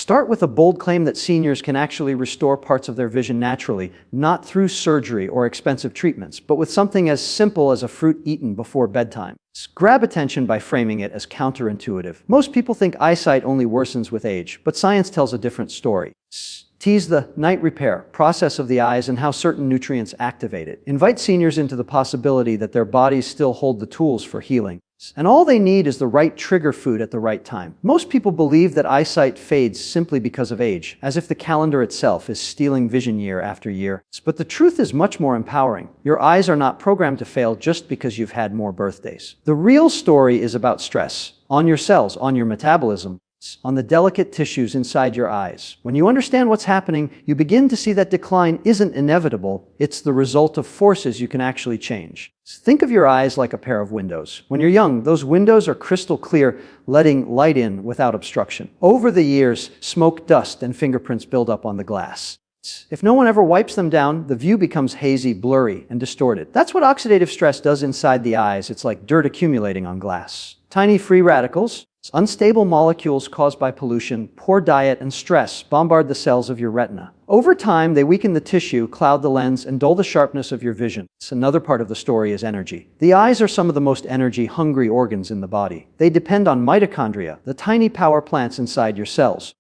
start with a bold claim that seniors can actually restore parts of their vision naturally, not through surgery or expensive treatments, but with something as simple as a fruit eaten before bedtime. Grab attention by framing it as counterintuitive. Most people think eyesight only worsens with age, but science tells a different story. Tease the night repair process of the eyes and how certain nutrients activate it. Invite seniors into the possibility that their bodies still hold the tools for healing. And all they need is the right trigger food at the right time. Most people believe that eyesight fades simply because of age, as if the calendar itself is stealing vision year after year. But the truth is much more empowering. Your eyes are not programmed to fail just because you've had more birthdays. The real story is about stress, on your cells, on your metabolism, on the delicate tissues inside your eyes. When you understand what's happening, you begin to see that decline isn't inevitable, it's the result of forces you can actually change. Think of your eyes like a pair of windows. When you're young, those windows are crystal clear, letting light in without obstruction. Over the years, smoke, dust, and fingerprints build up on the glass. If no one ever wipes them down, the view becomes hazy, blurry, and distorted. That's what oxidative stress does inside the eyes. It's like dirt accumulating on glass. Tiny free radicals, unstable molecules caused by pollution, poor diet, and stress bombard the cells of your retina. Over time, they weaken the tissue, cloud the lens, and dull the sharpness of your vision. Another part of the story is energy. The eyes are some of the most energy-hungry organs in the body. They depend on mitochondria, the tiny power plants inside your cells.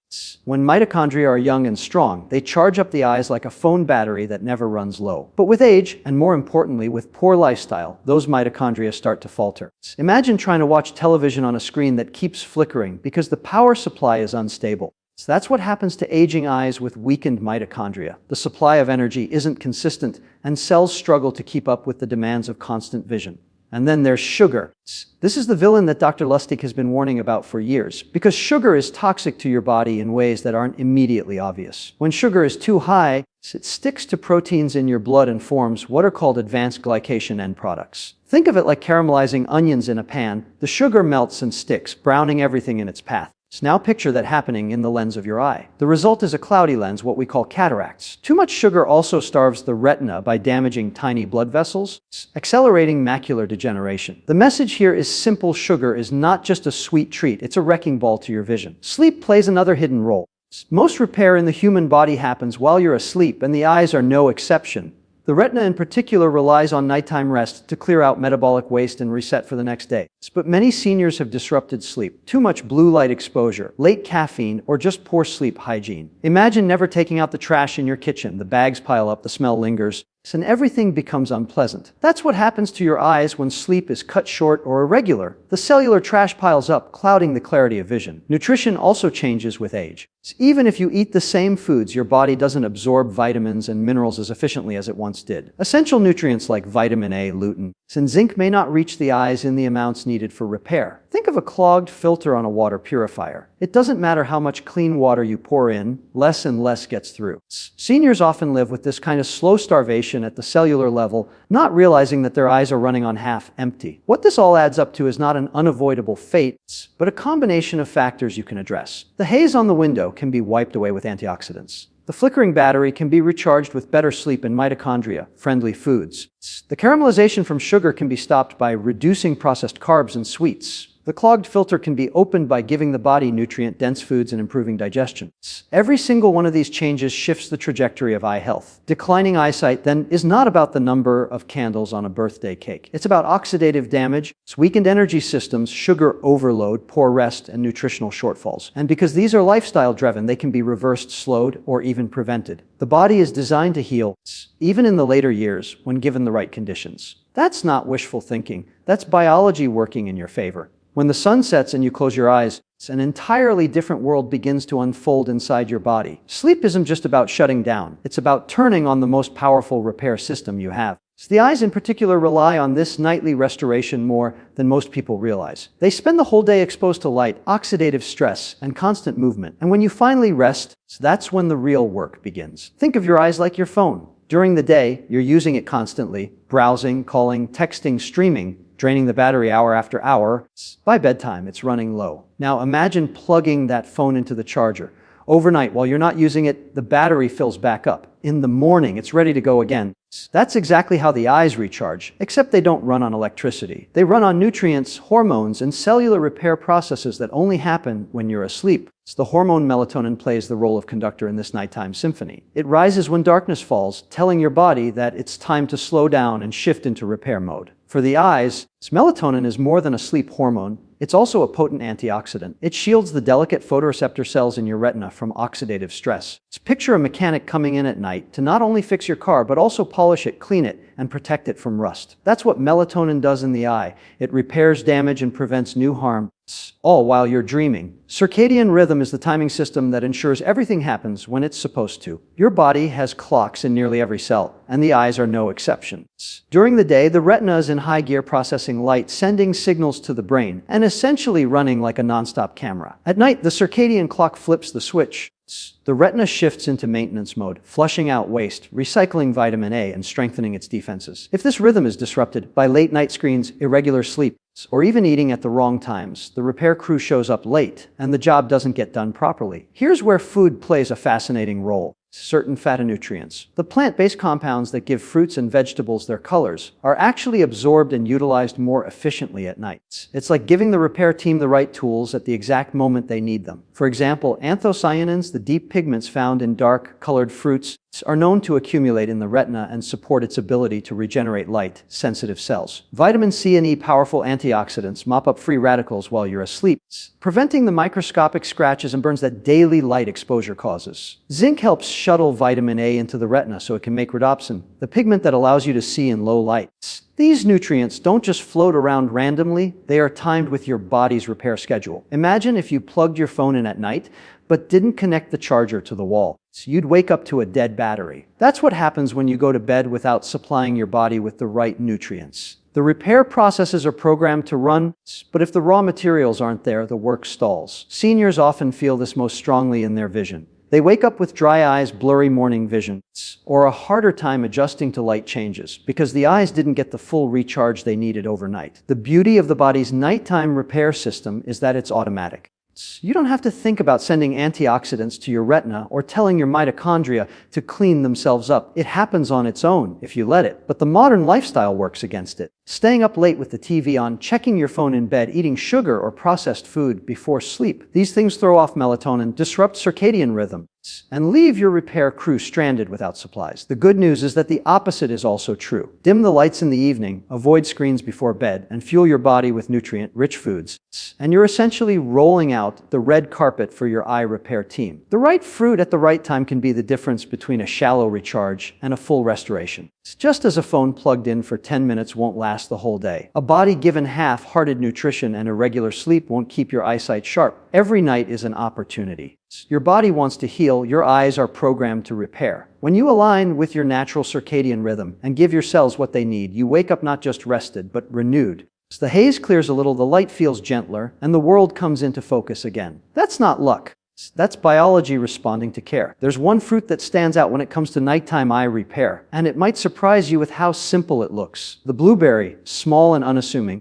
When mitochondria are young and strong, they charge up the eyes like a phone battery that never runs low. But with age, and more importantly, with poor lifestyle, those mitochondria start to falter. Imagine trying to watch television on a screen that keeps flickering because the power supply is unstable. That's what happens to aging eyes with weakened mitochondria. The supply of energy isn't consistent, and cells struggle to keep up with the demands of constant vision. And then there's sugar. This is the villain that Dr. Lustig has been warning about for years, because sugar is toxic to your body in ways that aren't immediately obvious. When sugar is too high, it sticks to proteins in your blood and forms what are called advanced glycation end products. Think of it like caramelizing onions in a pan. The sugar melts and sticks, browning everything in its path. Now picture that happening in the lens of your eye. The result is a cloudy lens, what we call cataracts. Too much sugar also starves the retina by damaging tiny blood vessels, accelerating macular degeneration. The message here is simple: sugar is not just a sweet treat, it's a wrecking ball to your vision. Sleep plays another hidden role. Most repair in the human body happens while you're asleep, and the eyes are no exception. The retina in particular relies on nighttime rest to clear out metabolic waste and reset for the next day. But many seniors have disrupted sleep. Too much blue light exposure, late caffeine, or just poor sleep hygiene. Imagine never taking out the trash in your kitchen. The bags pile up, the smell lingers, and everything becomes unpleasant. That's what happens to your eyes when sleep is cut short or irregular. The cellular trash piles up, clouding the clarity of vision. Nutrition also changes with age. Even if you eat the same foods, your body doesn't absorb vitamins and minerals as efficiently as it once did. Essential nutrients like vitamin A, lutein, and zinc may not reach the eyes in the amounts needed for repair. Think of a clogged filter on a water purifier. It doesn't matter how much clean water you pour in, less and less gets through. Seniors often live with this kind of slow starvation at the cellular level, not realizing that their eyes are running on half empty. What this all adds up to is not an unavoidable fate, but a combination of factors you can address. The haze on the window can be wiped away with antioxidants. The flickering battery can be recharged with better sleep and mitochondria-friendly foods. The caramelization from sugar can be stopped by reducing processed carbs and sweets. The clogged filter can be opened by giving the body nutrient-dense foods and improving digestion. Every single one of these changes shifts the trajectory of eye health. Declining eyesight, then, is not about the number of candles on a birthday cake. It's about oxidative damage, weakened energy systems, sugar overload, poor rest, and nutritional shortfalls. And because these are lifestyle-driven, they can be reversed, slowed, or even prevented. The body is designed to heal, even in the later years, when given the right conditions. That's not wishful thinking. That's biology working in your favor. When the sun sets and you close your eyes, an entirely different world begins to unfold inside your body. Sleep isn't just about shutting down. It's about turning on the most powerful repair system you have. The eyes in particular rely on this nightly restoration more than most people realize. They spend the whole day exposed to light, oxidative stress, and constant movement. And when you finally rest, that's when the real work begins. Think of your eyes like your phone. During the day, you're using it constantly, browsing, calling, texting, streaming, draining the battery hour after hour. By bedtime, it's running low. Now imagine plugging that phone into the charger. Overnight, while you're not using it, the battery fills back up. In the morning, it's ready to go again. That's exactly how the eyes recharge, except they don't run on electricity. They run on nutrients, hormones, and cellular repair processes that only happen when you're asleep. The hormone melatonin plays the role of conductor in this nighttime symphony. It rises when darkness falls, telling your body that it's time to slow down and shift into repair mode. For the eyes, melatonin is more than a sleep hormone. It's also a potent antioxidant. It shields the delicate photoreceptor cells in your retina from oxidative stress. Picture a mechanic coming in at night to not only fix your car, but also polish it, clean it, and protect it from rust. That's what melatonin does in the eye. It repairs damage and prevents new harm, all while you're dreaming. Circadian rhythm is the timing system that ensures everything happens when it's supposed to. Your body has clocks in nearly every cell, and the eyes are no exception. During the day, the retina is in high gear processing light, sending signals to the brain, and essentially running like a nonstop camera. At night, the circadian clock flips the switch. The retina shifts into maintenance mode, flushing out waste, recycling vitamin A, and strengthening its defenses. If this rhythm is disrupted by late night screens, irregular sleep, or even eating at the wrong times, the repair crew shows up late, and the job doesn't get done properly. Here's where food plays a fascinating role. Certain phytonutrients, the plant-based compounds that give fruits and vegetables their colors, are actually absorbed and utilized more efficiently at night. It's like giving the repair team the right tools at the exact moment they need them. For example, anthocyanins, the deep pigments found in dark-colored fruits, are known to accumulate in the retina and support its ability to regenerate light-sensitive cells. Vitamin C and E, powerful antioxidants, mop up free radicals while you're asleep, preventing the microscopic scratches and burns that daily light exposure causes. Zinc helps shuttle vitamin A into the retina so it can make rhodopsin, the pigment that allows you to see in low light. These nutrients don't just float around randomly, they are timed with your body's repair schedule. Imagine if you plugged your phone in at night, but didn't connect the charger to the wall. You'd wake up to a dead battery. That's what happens when you go to bed without supplying your body with the right nutrients. The repair processes are programmed to run, but if the raw materials aren't there, the work stalls. Seniors often feel this most strongly in their vision. They wake up with dry eyes, blurry morning vision, or a harder time adjusting to light changes because the eyes didn't get the full recharge they needed overnight. The beauty of the body's nighttime repair system is that it's automatic. You don't have to think about sending antioxidants to your retina or telling your mitochondria to clean themselves up. It happens on its own if you let it. But the modern lifestyle works against it. Staying up late with the TV on, checking your phone in bed, eating sugar or processed food before sleep. These things throw off melatonin, disrupt circadian rhythm, and leave your repair crew stranded without supplies. The good news is that the opposite is also true. Dim the lights in the evening, avoid screens before bed, and fuel your body with nutrient-rich foods. And you're essentially rolling out the red carpet for your eye repair team. The right fruit at the right time can be the difference between a shallow recharge and a full restoration. Just as a phone plugged in for 10 minutes won't last the whole day, a body given half-hearted nutrition and irregular sleep won't keep your eyesight sharp. Every night is an opportunity. Your body wants to heal, your eyes are programmed to repair. When you align with your natural circadian rhythm and give your cells what they need, you wake up not just rested, but renewed. As the haze clears a little, the light feels gentler, and the world comes into focus again. That's not luck. That's biology responding to care. There's one fruit that stands out when it comes to nighttime eye repair, and it might surprise you with how simple it looks. The blueberry, small and unassuming,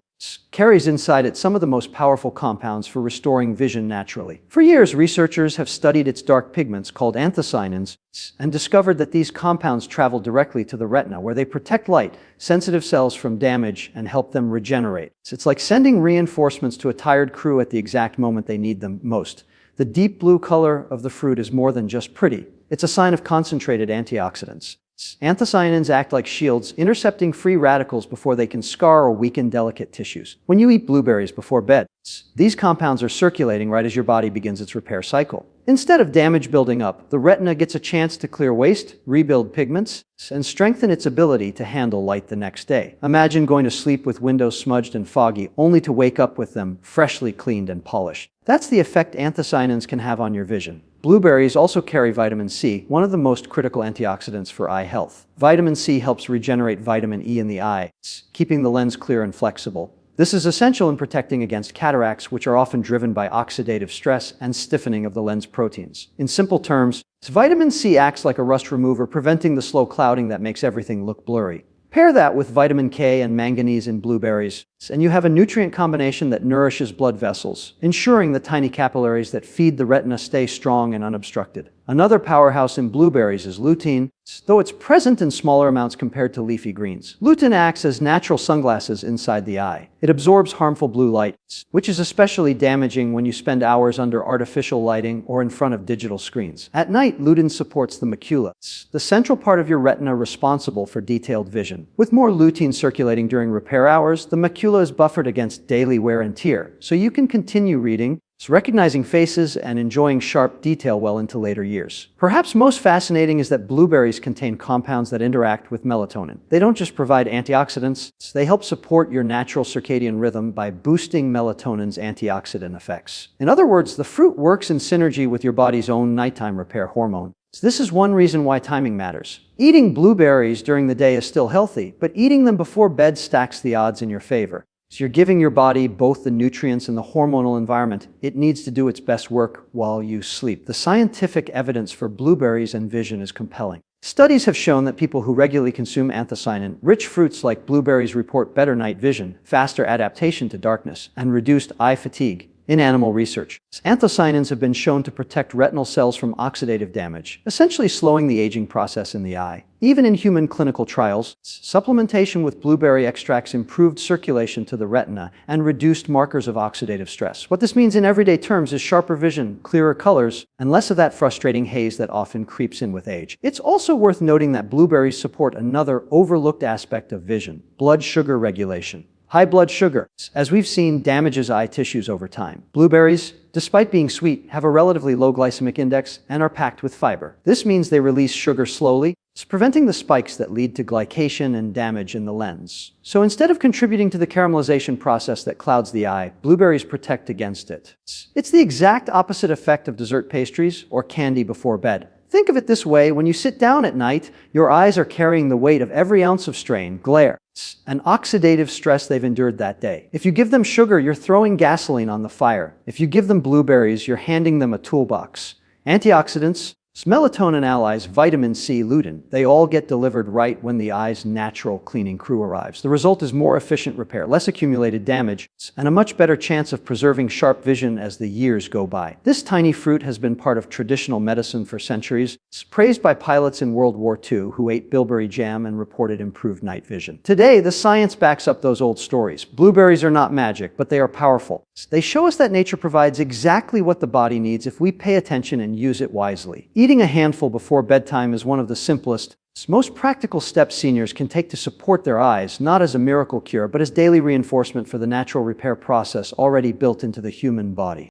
carries inside it some of the most powerful compounds for restoring vision naturally. For years, researchers have studied its dark pigments called anthocyanins and discovered that these compounds travel directly to the retina, where they protect light-sensitive cells from damage and help them regenerate. It's like sending reinforcements to a tired crew at the exact moment they need them most. The deep blue color of the fruit is more than just pretty. It's a sign of concentrated antioxidants. Anthocyanins act like shields, intercepting free radicals before they can scar or weaken delicate tissues. When you eat blueberries before bed, these compounds are circulating right as your body begins its repair cycle. Instead of damage building up, the retina gets a chance to clear waste, rebuild pigments, and strengthen its ability to handle light the next day. Imagine going to sleep with windows smudged and foggy, only to wake up with them freshly cleaned and polished. That's the effect anthocyanins can have on your vision. Blueberries also carry vitamin C, one of the most critical antioxidants for eye health. Vitamin C helps regenerate vitamin E in the eye, keeping the lens clear and flexible. This is essential in protecting against cataracts, which are often driven by oxidative stress and stiffening of the lens proteins. In simple terms, vitamin C acts like a rust remover, preventing the slow clouding that makes everything look blurry. Pair that with vitamin K and manganese in blueberries, and you have a nutrient combination that nourishes blood vessels, ensuring the tiny capillaries that feed the retina stay strong and unobstructed. Another powerhouse in blueberries is lutein, though it's present in smaller amounts compared to leafy greens. Lutein acts as natural sunglasses inside the eye. It absorbs harmful blue light, which is especially damaging when you spend hours under artificial lighting or in front of digital screens. At night, lutein supports the macula, the central part of your retina responsible for detailed vision. With more lutein circulating during repair hours, the macula is buffered against daily wear and tear, so you can continue reading, recognizing faces, and enjoying sharp detail well into later years. Perhaps most fascinating is that blueberries contain compounds that interact with melatonin. They don't just provide antioxidants, they help support your natural circadian rhythm by boosting melatonin's antioxidant effects. In other words, the fruit works in synergy with your body's own nighttime repair hormone. This is one reason why timing matters. Eating blueberries during the day is still healthy, but eating them before bed stacks the odds in your favor. So you're giving your body both the nutrients and the hormonal environment it needs to do its best work while you sleep. The scientific evidence for blueberries and vision is compelling. Studies have shown that people who regularly consume antioxidant-rich fruits like blueberries report better night vision, faster adaptation to darkness, and reduced eye fatigue. In animal research, anthocyanins have been shown to protect retinal cells from oxidative damage, essentially slowing the aging process in the eye. Even in human clinical trials, supplementation with blueberry extracts improved circulation to the retina and reduced markers of oxidative stress. What this means in everyday terms is sharper vision, clearer colors, and less of that frustrating haze that often creeps in with age. It's also worth noting that blueberries support another overlooked aspect of vision: blood sugar regulation. High blood sugar, as we've seen, damages eye tissues over time. Blueberries, despite being sweet, have a relatively low glycemic index and are packed with fiber. This means they release sugar slowly, preventing the spikes that lead to glycation and damage in the lens. So instead of contributing to the caramelization process that clouds the eye, blueberries protect against it. It's the exact opposite effect of dessert pastries or candy before bed. Think of it this way: when you sit down at night, your eyes are carrying the weight of every ounce of strain, glare, and oxidative stress they've endured that day. If you give them sugar, you're throwing gasoline on the fire. If you give them blueberries, you're handing them a toolbox. Antioxidants, melatonin allies, vitamin C, lutein, they all get delivered right when the eye's natural cleaning crew arrives. The result is more efficient repair, less accumulated damage, and a much better chance of preserving sharp vision as the years go by. This tiny fruit has been part of traditional medicine for centuries, praised by pilots in World War II who ate bilberry jam and reported improved night vision. Today, the science backs up those old stories. Blueberries are not magic, but they are powerful. They show us that nature provides exactly what the body needs if we pay attention and use it wisely. Eating a handful before bedtime is one of the simplest, most practical steps seniors can take to support their eyes, not as a miracle cure, but as daily reinforcement for the natural repair process already built into the human body.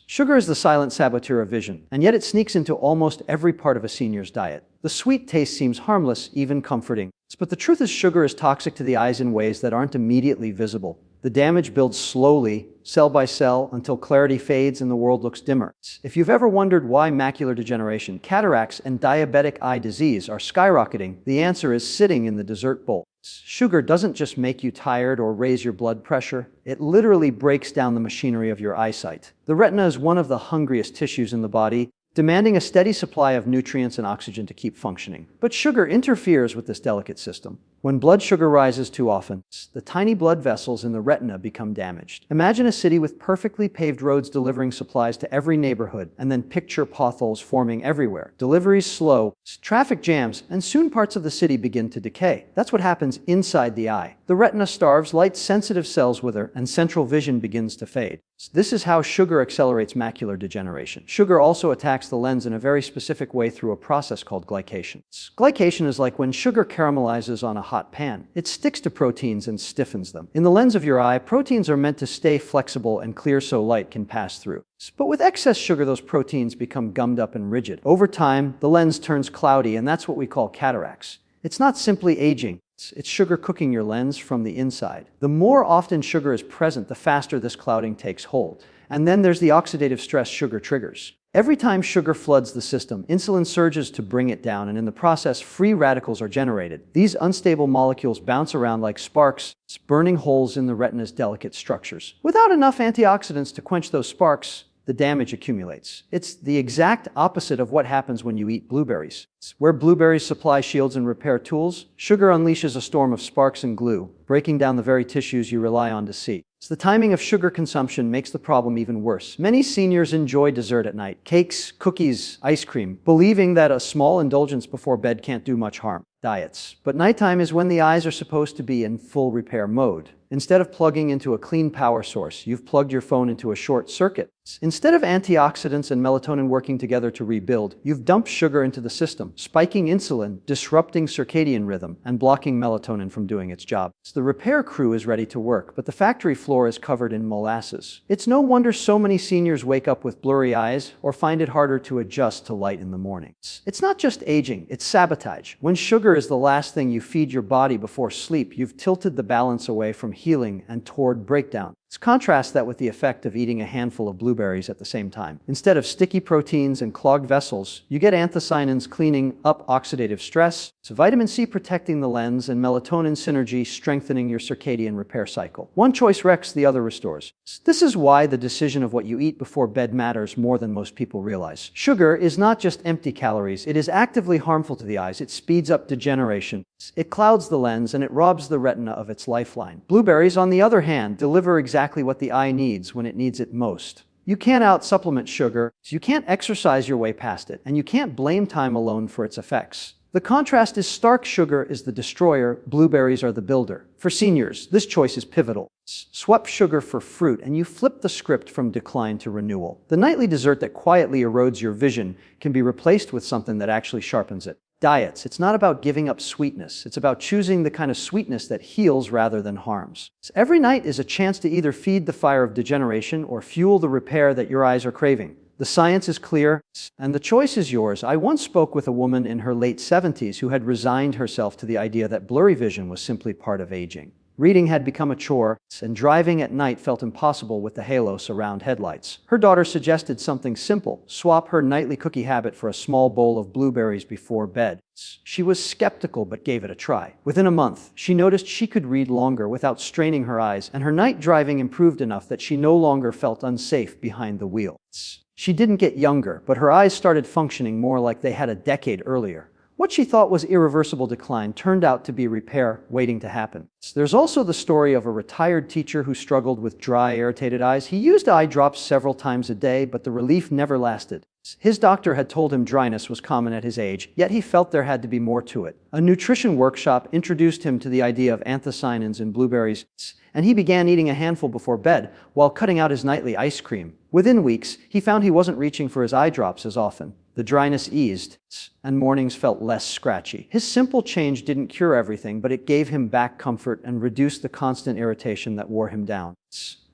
Sugar is the silent saboteur of vision, and yet it sneaks into almost every part of a senior's diet. The sweet taste seems harmless, even comforting. But the truth is, sugar is toxic to the eyes in ways that aren't immediately visible. The damage builds slowly, cell by cell, until clarity fades and the world looks dimmer. If you've ever wondered why macular degeneration, cataracts, and diabetic eye disease are skyrocketing, the answer is sitting in the dessert bowl. Sugar doesn't just make you tired or raise your blood pressure, it literally breaks down the machinery of your eyesight. The retina is one of the hungriest tissues in the body, demanding a steady supply of nutrients and oxygen to keep functioning. But sugar interferes with this delicate system. When blood sugar rises too often, the tiny blood vessels in the retina become damaged. Imagine a city with perfectly paved roads delivering supplies to every neighborhood, and then picture potholes forming everywhere. Deliveries slow, traffic jams, and soon parts of the city begin to decay. That's what happens inside the eye. The retina starves, light-sensitive cells wither, and central vision begins to fade. This is how sugar accelerates macular degeneration. Sugar also attacks the lens in a very specific way through a process called glycation. Glycation is like when sugar caramelizes on a hot pan. It sticks to proteins and stiffens them. In the lens of your eye, proteins are meant to stay flexible and clear so light can pass through. But with excess sugar, those proteins become gummed up and rigid. Over time, the lens turns cloudy, and that's what we call cataracts. It's not simply aging. It's sugar cooking your lens from the inside. The more often sugar is present, the faster this clouding takes hold. And then there's the oxidative stress sugar triggers. Every time sugar floods the system, insulin surges to bring it down, and in the process, free radicals are generated. These unstable molecules bounce around like sparks, burning holes in the retina's delicate structures. Without enough antioxidants to quench those sparks, the damage accumulates. It's the exact opposite of what happens when you eat blueberries. Where blueberries supply shields and repair tools, sugar unleashes a storm of sparks and glue. breaking down the very tissues you rely on to see. The timing of sugar consumption makes the problem even worse. Many seniors enjoy dessert at night, cakes, cookies, ice cream, believing that a small indulgence before bed can't do much harm. Diets. But nighttime is when the eyes are supposed to be in full repair mode. Instead of plugging into a clean power source, you've plugged your phone into a short circuit. Instead of antioxidants and melatonin working together to rebuild, you've dumped sugar into the system, spiking insulin, disrupting circadian rhythm, and blocking melatonin from doing its job. The repair crew is ready to work, but the factory floor is covered in molasses. It's no wonder so many seniors wake up with blurry eyes or find it harder to adjust to light in the morning. It's not just aging, it's sabotage. When sugar is the last thing you feed your body before sleep, you've tilted the balance away from healing and toward breakdown. Let's contrast that with the effect of eating a handful of blueberries at the same time. Instead of sticky proteins and clogged vessels, you get anthocyanins cleaning up oxidative stress, vitamin C protecting the lens, and melatonin synergy strengthening your circadian repair cycle. One choice wrecks, the other restores. This is why the decision of what you eat before bed matters more than most people realize. Sugar is not just empty calories, it is actively harmful to the eyes. It speeds up degeneration, it clouds the lens, and it robs the retina of its lifeline. Blueberries, on the other hand, deliver exactly what the eye needs when it needs it most. You can't out-supplement sugar, so you can't exercise your way past it, and you can't blame time alone for its effects. The contrast is stark. Sugar is the destroyer, blueberries are the builder. For seniors, this choice is pivotal. Swap sugar for fruit, and you flip the script from decline to renewal. The nightly dessert that quietly erodes your vision can be replaced with something that actually sharpens it. Diets. It's not about giving up sweetness. It's about choosing the kind of sweetness that heals rather than harms. Every night is a chance to either feed the fire of degeneration or fuel the repair that your eyes are craving. The science is clear, and the choice is yours. I once spoke with a woman in her late 70s who had resigned herself to the idea that blurry vision was simply part of aging. Reading had become a chore, and driving at night felt impossible with the halos around headlights. Her daughter suggested something simple: swap her nightly cookie habit for a small bowl of blueberries before bed. She was skeptical but gave it a try. Within a month, she noticed she could read longer without straining her eyes, and her night driving improved enough that she no longer felt unsafe behind the wheel. She didn't get younger, but her eyes started functioning more like they had a decade earlier. What she thought was irreversible decline turned out to be repair waiting to happen. There's also the story of a retired teacher who struggled with dry, irritated eyes. He used eye drops several times a day, but the relief never lasted. His doctor had told him dryness was common at his age, yet he felt there had to be more to it. A nutrition workshop introduced him to the idea of anthocyanins in blueberries, and he began eating a handful before bed while cutting out his nightly ice cream. Within weeks, he found he wasn't reaching for his eye drops as often. The dryness eased, and mornings felt less scratchy. His simple change didn't cure everything, but it gave him back comfort and reduced the constant irritation that wore him down.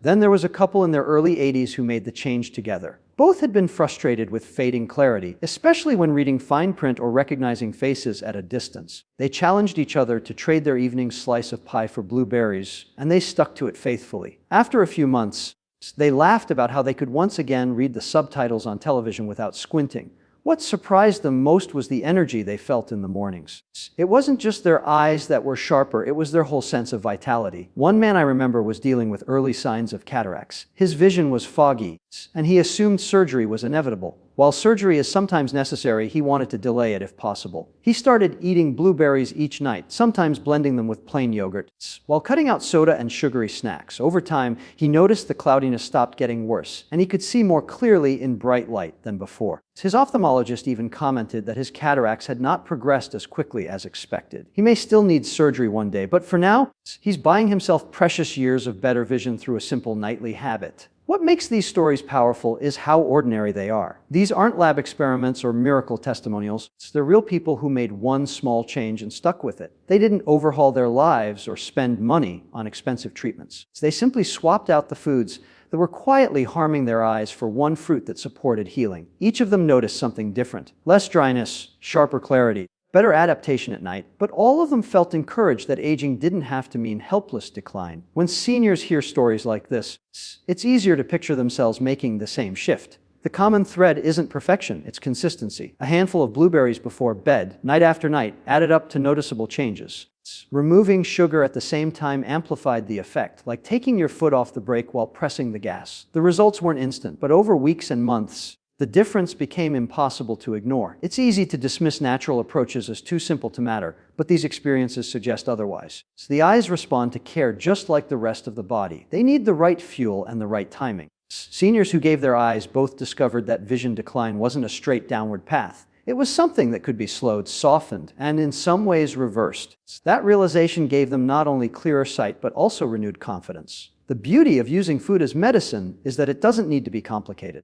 Then there was a couple in their early 80s who made the change together. Both had been frustrated with fading clarity, especially when reading fine print or recognizing faces at a distance. They challenged each other to trade their evening slice of pie for blueberries, and they stuck to it faithfully. After a few months, they laughed about how they could once again read the subtitles on television without squinting. What surprised them most was the energy they felt in the mornings. It wasn't just their eyes that were sharper, it was their whole sense of vitality. One man I remember was dealing with early signs of cataracts. His vision was foggy, and he assumed surgery was inevitable. While surgery is sometimes necessary, he wanted to delay it if possible. He started eating blueberries each night, sometimes blending them with plain yogurt, while cutting out soda and sugary snacks. Over time, he noticed the cloudiness stopped getting worse, and he could see more clearly in bright light than before. His ophthalmologist even commented that his cataracts had not progressed as quickly as expected. He may still need surgery one day, but for now, he's buying himself precious years of better vision through a simple nightly habit. What makes these stories powerful is how ordinary they are. These aren't lab experiments or miracle testimonials. They're real people who made one small change and stuck with it. They didn't overhaul their lives or spend money on expensive treatments. They simply swapped out the foods that were quietly harming their eyes for one fruit that supported healing. Each of them noticed something different: less dryness, sharper clarity, better adaptation at night, but all of them felt encouraged that aging didn't have to mean helpless decline. When seniors hear stories like this, it's easier to picture themselves making the same shift. The common thread isn't perfection, it's consistency. A handful of blueberries before bed, night after night, added up to noticeable changes. Removing sugar at the same time amplified the effect, like taking your foot off the brake while pressing the gas. The results weren't instant, but over weeks and months, The difference became impossible to ignore. It's easy to dismiss natural approaches as too simple to matter, but these experiences suggest otherwise. So the eyes respond to care just like the rest of the body. They need the right fuel and the right timing. Seniors who gave their eyes both discovered that vision decline wasn't a straight downward path. It was something that could be slowed, softened, and in some ways reversed. That realization gave them not only clearer sight, but also renewed confidence. The beauty of using food as medicine is that it doesn't need to be complicated.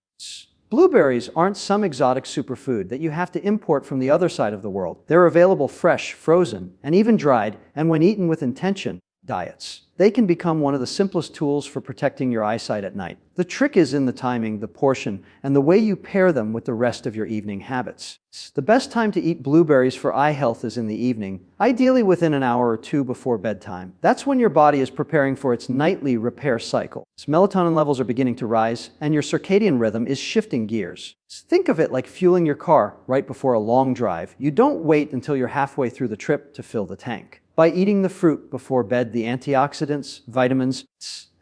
Blueberries aren't some exotic superfood that you have to import from the other side of the world. They're available fresh, frozen, and even dried, and when eaten with intention, diets. They can become one of the simplest tools for protecting your eyesight at night. The trick is in the timing, the portion, and the way you pair them with the rest of your evening habits. The best time to eat blueberries for eye health is in the evening, ideally within an hour or two before bedtime. That's when your body is preparing for its nightly repair cycle. Melatonin levels are beginning to rise, and your circadian rhythm is shifting gears. Think of it like fueling your car right before a long drive. You don't wait until you're halfway through the trip to fill the tank. By eating the fruit before bed, the antioxidants, vitamins,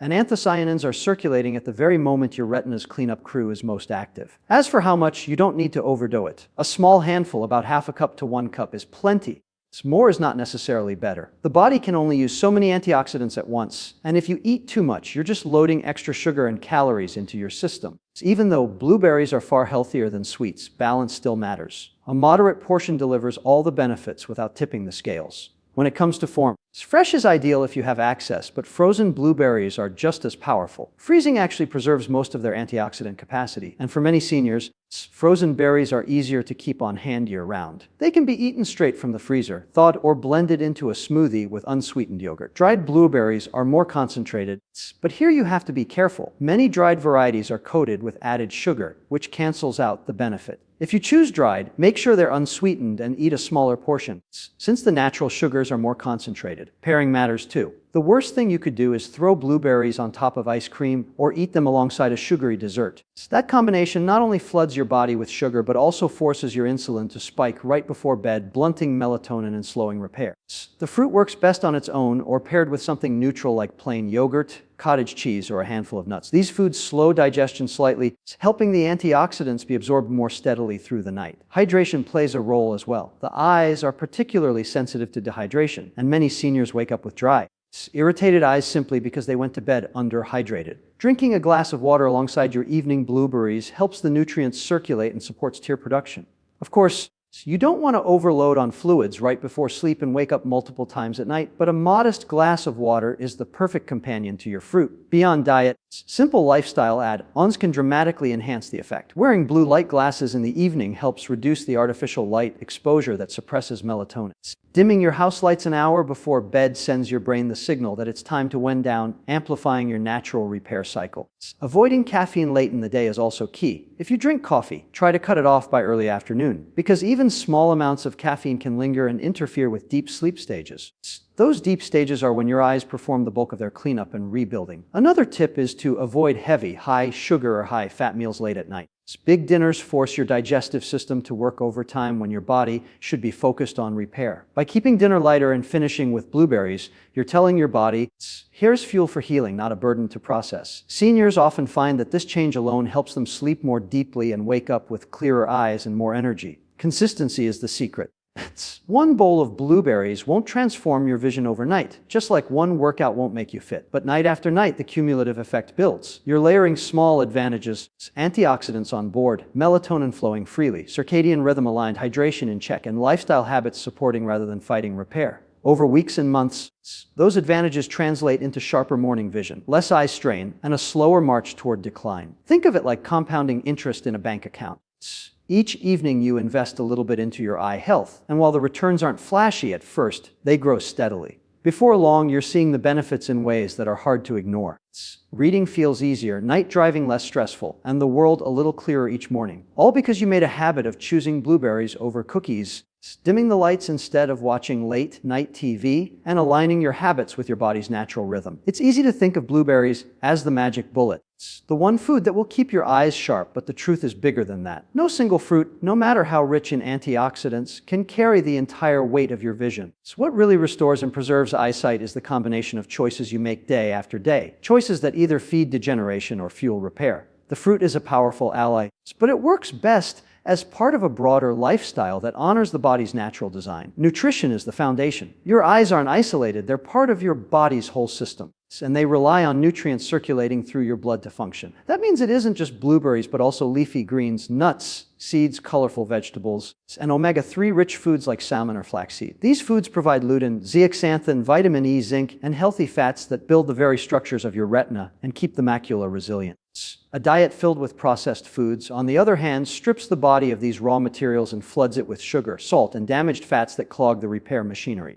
and anthocyanins are circulating at the very moment your retina's cleanup crew is most active. As for how much, you don't need to overdo it. A small handful, about half a cup to 1 cup, is plenty. More is not necessarily better. The body can only use so many antioxidants at once, and if you eat too much, you're just loading extra sugar and calories into your system. Even though blueberries are far healthier than sweets, balance still matters. A moderate portion delivers all the benefits without tipping the scales. When it comes to form, fresh is ideal if you have access, but frozen blueberries are just as powerful. Freezing actually preserves most of their antioxidant capacity, and for many seniors, frozen berries are easier to keep on hand year-round. They can be eaten straight from the freezer, thawed or blended into a smoothie with unsweetened yogurt. Dried blueberries are more concentrated, but here you have to be careful. Many dried varieties are coated with added sugar, which cancels out the benefit. If you choose dried, make sure they're unsweetened and eat a smaller portion. Since the natural sugars are more concentrated, pairing matters too. The worst thing you could do is throw blueberries on top of ice cream or eat them alongside a sugary dessert. That combination not only floods your body with sugar, but also forces your insulin to spike right before bed, blunting melatonin and slowing repair. The fruit works best on its own or paired with something neutral like plain yogurt, cottage cheese, or a handful of nuts. These foods slow digestion slightly, helping the antioxidants be absorbed more steadily through the night. Hydration plays a role as well. The eyes are particularly sensitive to dehydration, and many seniors wake up with dry, irritated eyes simply because they went to bed underhydrated. Drinking a glass of water alongside your evening blueberries helps the nutrients circulate and supports tear production. Of course, you don't want to overload on fluids right before sleep and wake up multiple times at night, but a modest glass of water is the perfect companion to your fruit. Beyond diet, simple lifestyle add-ons can dramatically enhance the effect. Wearing blue light glasses in the evening helps reduce the artificial light exposure that suppresses melatonin. Dimming your house lights an hour before bed sends your brain the signal that it's time to wind down, amplifying your natural repair cycle. Avoiding caffeine late in the day is also key. If you drink coffee, try to cut it off by early afternoon, because even small amounts of caffeine can linger and interfere with deep sleep stages. Those deep stages are when your eyes perform the bulk of their cleanup and rebuilding. Another tip is to avoid heavy, high sugar or high fat meals late at night. Big dinners force your digestive system to work overtime when your body should be focused on repair. By keeping dinner lighter and finishing with blueberries, you're telling your body, here's fuel for healing, not a burden to process. Seniors often find that this change alone helps them sleep more deeply and wake up with clearer eyes and more energy. Consistency is the secret. One bowl of blueberries won't transform your vision overnight, just like one workout won't make you fit. But night after night, the cumulative effect builds. You're layering small advantages, antioxidants on board, melatonin flowing freely, circadian rhythm aligned, hydration in check, and lifestyle habits supporting rather than fighting repair. Over weeks and months, those advantages translate into sharper morning vision, less eye strain, and a slower march toward decline. Think of it like compounding interest in a bank account. Each evening you invest a little bit into your eye health, and while the returns aren't flashy at first, they grow steadily. Before long, you're seeing the benefits in ways that are hard to ignore. Reading feels easier, night driving less stressful, and the world a little clearer each morning. All because you made a habit of choosing blueberries over cookies, dimming the lights instead of watching late-night TV, and aligning your habits with your body's natural rhythm. It's easy to think of blueberries as the magic bullet. It's the one food that will keep your eyes sharp, but the truth is bigger than that. No single fruit, no matter how rich in antioxidants, can carry the entire weight of your vision. So what really restores and preserves eyesight is the combination of choices you make day after day. Choices that either feed degeneration or fuel repair. The fruit is a powerful ally, but it works best as part of a broader lifestyle that honors the body's natural design. Nutrition is the foundation. Your eyes aren't isolated, they're part of your body's whole system, and they rely on nutrients circulating through your blood to function. That means it isn't just blueberries, but also leafy greens, nuts, seeds, colorful vegetables, and omega-3 rich foods like salmon or flaxseed. These foods provide lutein, zeaxanthin, vitamin E, zinc, and healthy fats that build the very structures of your retina and keep the macula resilient. A diet filled with processed foods, on the other hand, strips the body of these raw materials and floods it with sugar, salt, and damaged fats that clog the repair machinery.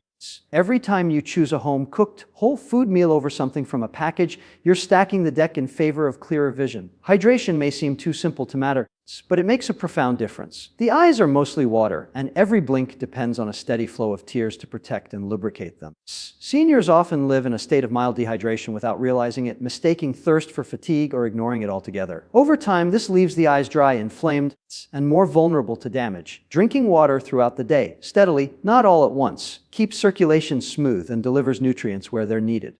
Every time you choose a home-cooked, whole food meal over something from a package, you're stacking the deck in favor of clearer vision. Hydration may seem too simple to matter, but it makes a profound difference. The eyes are mostly water, and every blink depends on a steady flow of tears to protect and lubricate them. Seniors often live in a state of mild dehydration without realizing it, mistaking thirst for fatigue or ignoring it altogether. Over time, this leaves the eyes dry, inflamed, and more vulnerable to damage. Drinking water throughout the day, steadily, not all at once, keeps circulation smooth and delivers nutrients where they're needed.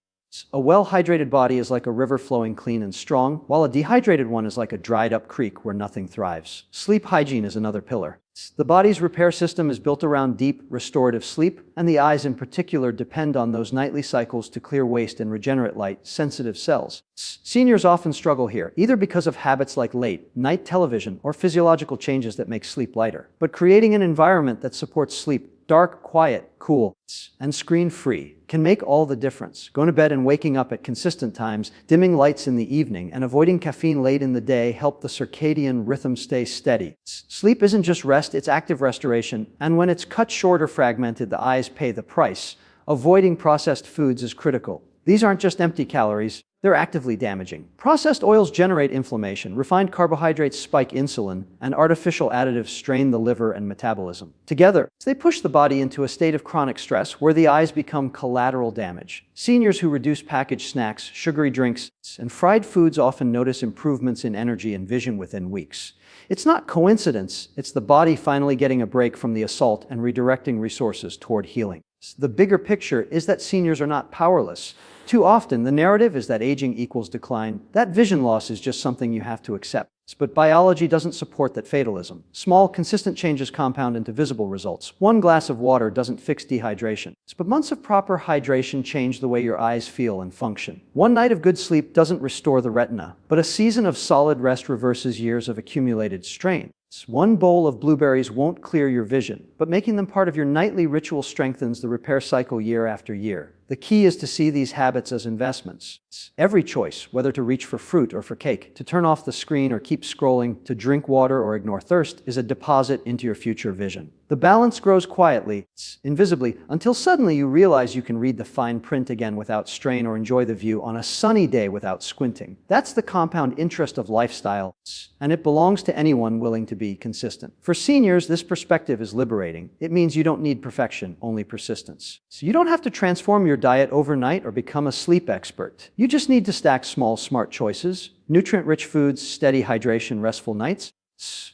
A well-hydrated body is like a river flowing clean and strong, while a dehydrated one is like a dried-up creek where nothing thrives. Sleep hygiene is another pillar. The body's repair system is built around deep, restorative sleep, and the eyes in particular depend on those nightly cycles to clear waste and regenerate light-sensitive cells. Seniors often struggle here, either because of habits like late night television or physiological changes that make sleep lighter. But creating an environment that supports sleep, dark, quiet, cool, and screen-free, can make all the difference. Going to bed and waking up at consistent times, dimming lights in the evening, and avoiding caffeine late in the day help the circadian rhythm stay steady. Sleep isn't just rest, it's active restoration, and when it's cut short or fragmented, the eyes pay the price. Avoiding processed foods is critical. These aren't just empty calories, they're actively damaging. Processed oils generate inflammation, refined carbohydrates spike insulin, and artificial additives strain the liver and metabolism. Together, they push the body into a state of chronic stress where the eyes become collateral damage. Seniors who reduce packaged snacks, sugary drinks, and fried foods often notice improvements in energy and vision within weeks. It's not coincidence, it's the body finally getting a break from the assault and redirecting resources toward healing. The bigger picture is that seniors are not powerless. Too often, the narrative is that aging equals decline. That vision loss is just something you have to accept. But biology doesn't support that fatalism. Small, consistent changes compound into visible results. One glass of water doesn't fix dehydration, but months of proper hydration change the way your eyes feel and function. One night of good sleep doesn't restore the retina, but a season of solid rest reverses years of accumulated strain. One bowl of blueberries won't clear your vision, but making them part of your nightly ritual strengthens the repair cycle year after year. The key is to see these habits as investments. Every choice, whether to reach for fruit or for cake, to turn off the screen or keep scrolling, to drink water or ignore thirst, is a deposit into your future vision. The balance grows quietly, invisibly, until suddenly you realize you can read the fine print again without strain or enjoy the view on a sunny day without squinting. That's the compound interest of lifestyle, and it belongs to anyone willing to be consistent. For seniors, this perspective is liberating. It means you don't need perfection, only persistence. So you don't have to transform your diet overnight or become a sleep expert. You just need to stack small, smart choices, nutrient-rich foods, steady hydration, restful nights,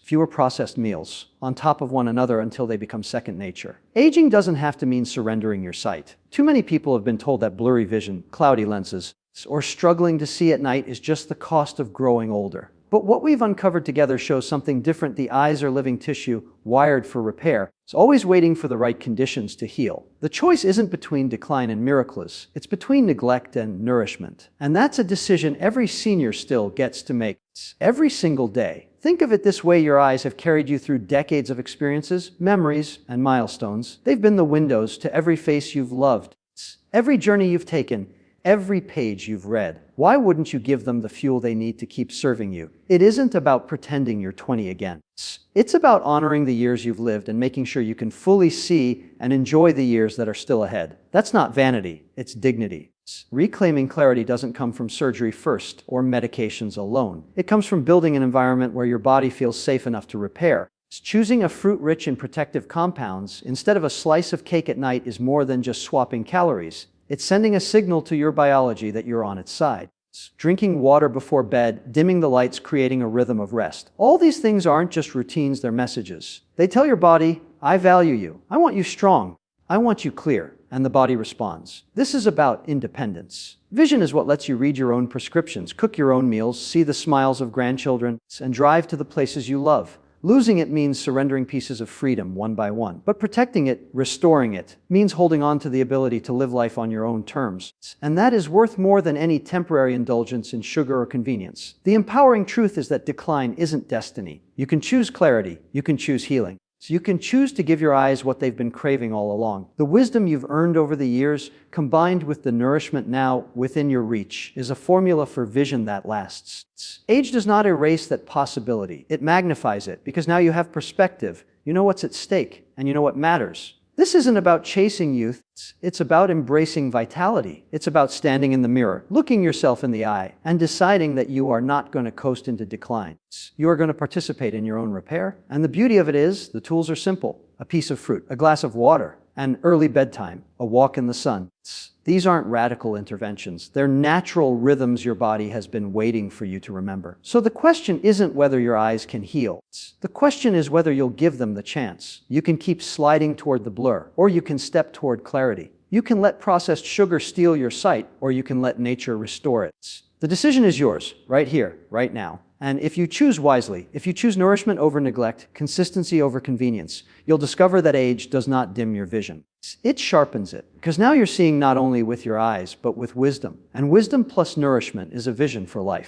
fewer processed meals, on top of one another until they become second nature. Aging doesn't have to mean surrendering your sight. Too many people have been told that blurry vision, cloudy lenses, or struggling to see at night is just the cost of growing older. But what we've uncovered together shows something different. The eyes are living tissue, wired for repair. It's always waiting for the right conditions to heal. The choice isn't between decline and miracles. It's between neglect and nourishment. And that's a decision every senior still gets to make every single day. Think of it this way: your eyes have carried you through decades of experiences, memories, and milestones. They've been the windows to every face you've loved, every journey you've taken, every page you've read. Why wouldn't you give them the fuel they need to keep serving you? It isn't about pretending you're 20 again. It's about honoring the years you've lived and making sure you can fully see and enjoy the years that are still ahead. That's not vanity, it's dignity. Reclaiming clarity doesn't come from surgery first or medications alone. It comes from building an environment where your body feels safe enough to repair. Choosing a fruit rich in protective compounds instead of a slice of cake at night is more than just swapping calories. It's sending a signal to your biology that you're on its side. Drinking water before bed, dimming the lights, creating a rhythm of rest. All these things aren't just routines, they're messages. They tell your body, I value you. I want you strong. I want you clear. and the body responds. This is about independence. Vision is what lets you read your own prescriptions, cook your own meals, see the smiles of grandchildren, and drive to the places you love. Losing it means surrendering pieces of freedom one by one. But protecting it, restoring it, means holding on to the ability to live life on your own terms. And that is worth more than any temporary indulgence in sugar or convenience. The empowering truth is that decline isn't destiny. You can choose clarity. You can choose healing. So you can choose to give your eyes what they've been craving all along. The wisdom you've earned over the years, combined with the nourishment now within your reach, is a formula for vision that lasts. Age does not erase that possibility. It magnifies it, because now you have perspective. You know what's at stake, and you know what matters. This isn't about chasing youth. It's about embracing vitality. It's about standing in the mirror, looking yourself in the eye, and deciding that you are not going to coast into decline. You are going to participate in your own repair. And the beauty of it is, the tools are simple. A piece of fruit, a glass of water, an early bedtime, a walk in the sun. These aren't radical interventions. They're natural rhythms your body has been waiting for you to remember. So the question isn't whether your eyes can heal. The question is whether you'll give them the chance. You can keep sliding toward the blur, or you can step toward clarity. You can let processed sugar steal your sight, or you can let nature restore it. The decision is yours, right here, right now. And if you choose wisely, if you choose nourishment over neglect, consistency over convenience, you'll discover that age does not dim your vision. It sharpens it, because now you're seeing not only with your eyes, but with wisdom. And wisdom plus nourishment is a vision for life.